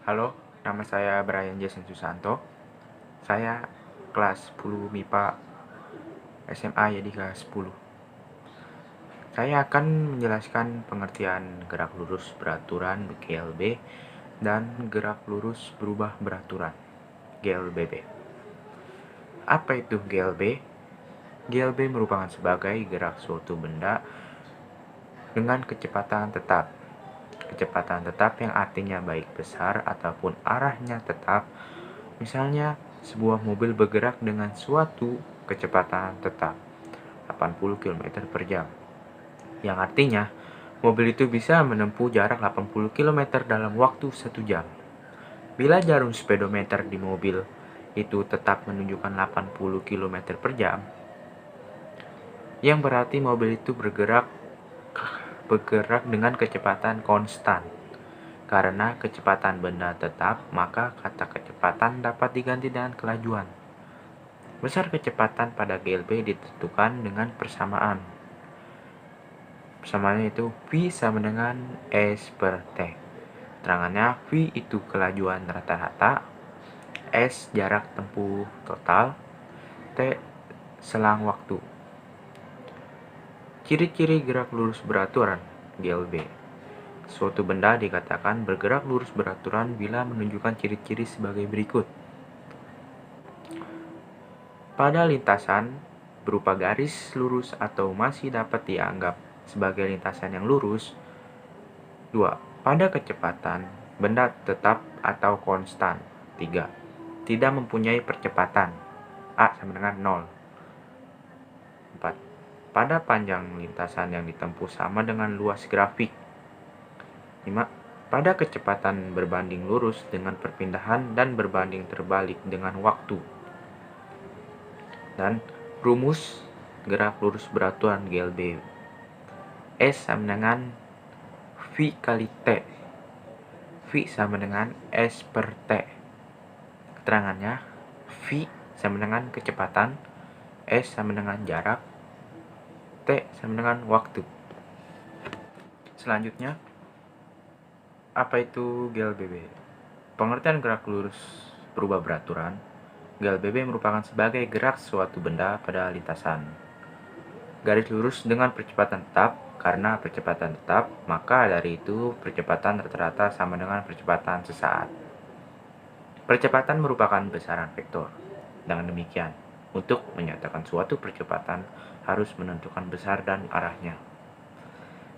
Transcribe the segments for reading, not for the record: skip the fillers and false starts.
Halo, nama saya Brian Jason Susanto. Saya kelas 10 MIPA SMA Yadika 10. Saya akan menjelaskan pengertian gerak lurus beraturan GLB dan gerak lurus berubah beraturan GLBB. Apa itu GLB? GLB merupakan sebagai gerak suatu benda dengan kecepatan tetap. Kecepatan tetap yang artinya baik besar ataupun arahnya tetap. Misalnya, sebuah mobil bergerak dengan suatu kecepatan tetap 80 km per jam, yang artinya mobil itu bisa menempuh jarak 80 km dalam waktu 1 jam. Bila jarum speedometer di mobil itu tetap menunjukkan 80 km per jam, yang berarti mobil itu bergerak dengan kecepatan konstan. Karena kecepatan benda tetap, maka kata kecepatan dapat diganti dengan kelajuan. Besar kecepatan pada GLB ditentukan dengan persamaan. Persamaannya itu V sama dengan S per T. Terangannya V itu kelajuan rata-rata, S jarak tempuh total, T selang waktu. Ciri-ciri gerak lurus beraturan GLB. Suatu benda dikatakan bergerak lurus beraturan bila menunjukkan ciri-ciri sebagai berikut. Pada lintasan berupa garis lurus atau masih dapat dianggap sebagai lintasan yang lurus. 2. Pada kecepatan benda tetap atau konstan. 3. Tidak mempunyai percepatan. A sama dengan 0. 4. Pada panjang lintasan yang ditempuh sama dengan luas grafik. 5. Pada kecepatan berbanding lurus dengan perpindahan dan berbanding terbalik dengan waktu. Dan rumus gerak lurus beraturan GLB. S sama dengan V kali T. V sama dengan S per T. Keterangannya, V sama dengan kecepatan, S sama dengan jarak, T sama dengan waktu. Selanjutnya, apa itu GLBB? Pengertian gerak lurus berubah beraturan. GLBB merupakan sebagai gerak suatu benda pada lintasan garis lurus dengan percepatan tetap. Karena percepatan tetap, maka dari itu percepatan rata-rata sama dengan percepatan sesaat. Percepatan merupakan besaran vektor. Dengan demikian, untuk menyatakan suatu percepatan harus menentukan besar dan arahnya.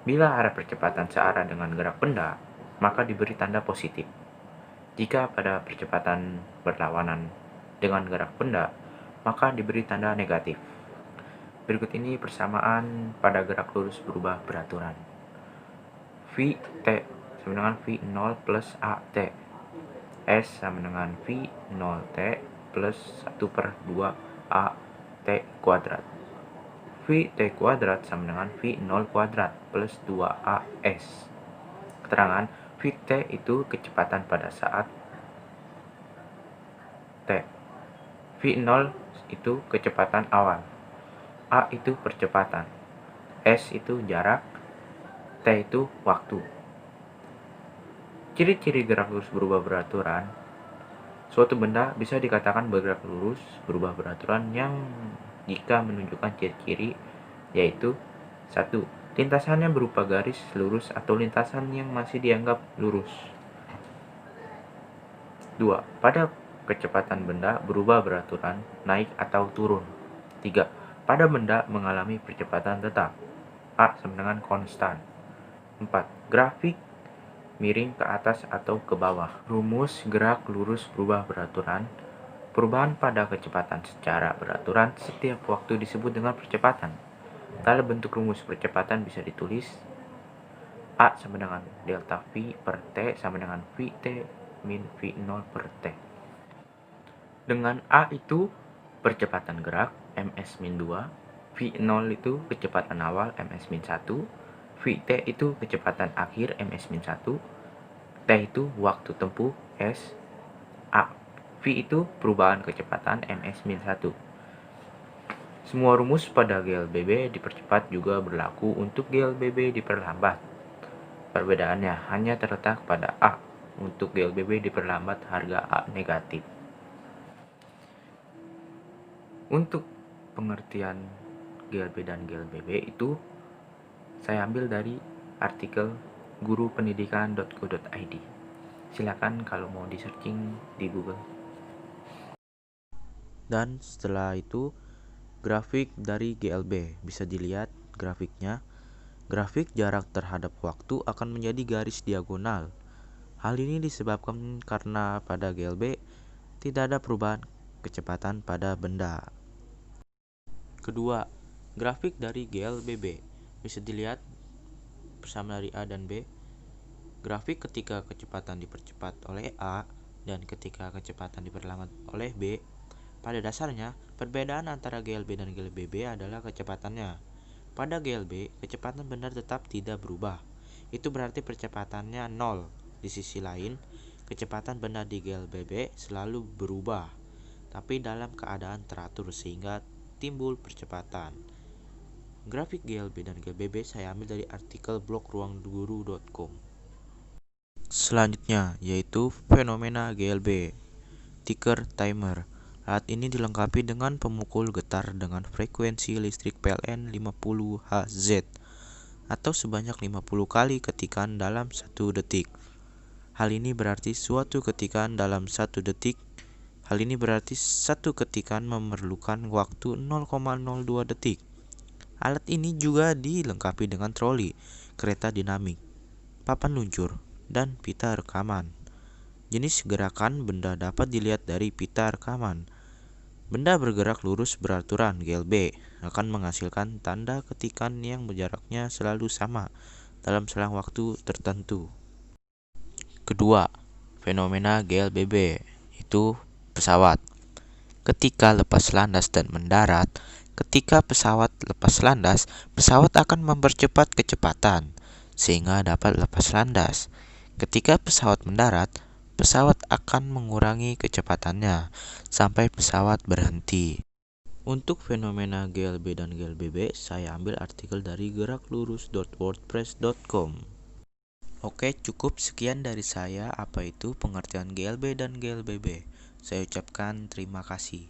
Bila arah percepatan searah dengan gerak benda, maka diberi tanda positif. Jika pada percepatan berlawanan dengan gerak benda, maka diberi tanda negatif. Berikut ini persamaan pada gerak lurus berubah beraturan. V T sama dengan V0 plus AT. S sama dengan V0T plus 1 per 2 AT kuadrat. V T kuadrat sama dengan V0 kuadrat plus 2AS. Keterangan, Vt itu kecepatan pada saat T. V0 itu kecepatan awal. A itu percepatan. S itu jarak. T itu waktu. Ciri-ciri gerak lurus berubah beraturan. Suatu benda bisa dikatakan bergerak lurus berubah beraturan yang jika menunjukkan ciri-ciri, yaitu 1. Lintasannya berupa garis lurus atau lintasan yang masih dianggap lurus. 2. Pada kecepatan benda berubah beraturan, naik atau turun. 3. Pada benda mengalami percepatan tetap. A sama dengan konstan. 4. Grafik miring ke atas atau ke bawah. Rumus gerak lurus berubah beraturan. Perubahan pada kecepatan secara beraturan setiap waktu disebut dengan percepatan. Dalam bentuk rumus percepatan bisa ditulis A sama dengan delta V per T sama dengan Vt min V0 per T. Dengan A itu percepatan gerak ms-2, V0 itu kecepatan awal ms-1, Vt itu kecepatan akhir ms-1, T itu waktu tempuh S, A. V itu perubahan kecepatan ms-1. Semua rumus pada GLBB dipercepat juga berlaku untuk GLBB diperlambat. Perbedaannya hanya terletak pada A. untuk GLBB diperlambat harga A negatif. Untuk pengertian GLB dan GLBB itu saya ambil dari artikel gurupendidikan.go.id. Silakan kalau mau di searching di Google. Dan setelah itu grafik dari GLB bisa dilihat grafiknya. Grafik jarak terhadap waktu akan menjadi garis diagonal. Hal ini disebabkan karena pada GLB tidak ada perubahan kecepatan pada benda. Kedua, grafik dari GLBB bisa dilihat bersama dari A dan B. Grafik ketika kecepatan dipercepat oleh A dan ketika kecepatan diperlambat oleh B. Pada dasarnya, perbedaan antara GLB dan GLBB adalah kecepatannya. Pada GLB, kecepatan benda tetap tidak berubah. Itu berarti percepatannya 0. Di sisi lain, kecepatan benda di GLBB selalu berubah, tapi dalam keadaan teratur sehingga timbul percepatan. Grafik GLB dan GLBB saya ambil dari artikel blog ruangguru.com. Selanjutnya yaitu fenomena GLB, ticker timer. Alat ini dilengkapi dengan pemukul getar dengan frekuensi listrik PLN 50 Hz atau sebanyak 50 kali ketikan dalam 1 detik. Hal ini berarti suatu ketikan dalam 1 detik. Hal ini berarti satu ketikan memerlukan waktu 0,02 detik. Alat ini juga dilengkapi dengan troli, kereta dinamik, papan luncur, dan pita rekaman. Jenis gerakan benda dapat dilihat dari pita rekaman. Benda bergerak lurus beraturan GLB akan menghasilkan tanda ketikan yang jaraknya selalu sama dalam selang waktu tertentu. Kedua, fenomena GLBB itu pesawat. Ketika lepas landas dan mendarat, ketika pesawat lepas landas, pesawat akan mempercepat kecepatan sehingga dapat lepas landas. Ketika pesawat mendarat, pesawat akan mengurangi kecepatannya sampai pesawat berhenti. Untuk fenomena GLB dan GLBB, saya ambil artikel dari geraklurus.wordpress.com. Oke, cukup sekian dari saya apa itu pengertian GLB dan GLBB. Saya ucapkan terima kasih.